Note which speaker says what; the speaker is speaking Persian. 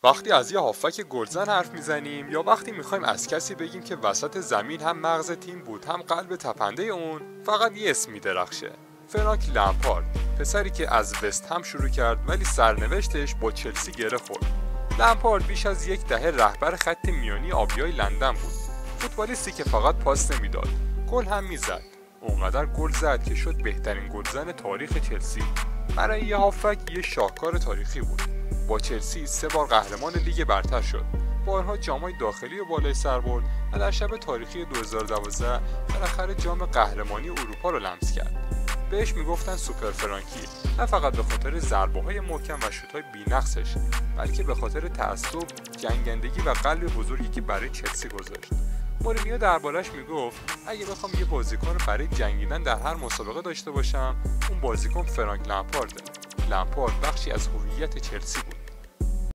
Speaker 1: وقتی از یه هافک گلزن حرف میزنیم یا وقتی میخوایم از کسی بگیم که وسط زمین هم مغز تیم بود هم قلب تپنده اون، فقط یه اسم میدرخشه: فرانک لمپارد. پسری که از وست هم شروع کرد ولی سرنوشتش با چلسی گره خورد. لمپارد بیش از یک دهه رهبر خط میانی آبیای لندن بود. فوتبالیستی که فقط پاس نمیداد، گل هم میزد. اونقدر گل زد که شد بهترین گلزن تاریخ چلسی. برای یه هافک یه شاهکار تاریخی بود. با چلسی 3 بار قهرمان لیگ برتر شد. بارها جام‌های داخلی و بالای سر برد و در شب تاریخی 2012 بالاخره جام قهرمانی اروپا رو لمس کرد. بهش میگفتن سوپر فرانکی، نه فقط به خاطر ضربه‌های محکم و شوت‌های بی‌نقصش، بلکه به خاطر تعصب، جنگندگی و قلب بزرگی که برای چلسی گذاشت. مورینیو دربارش میگفت اگه بخوام یه بازیکن برای جنگیدن در هر مسابقه داشته باشم، اون بازیکن فرانک لمپارده. لمپارد بخشی از هویت چلسی بود.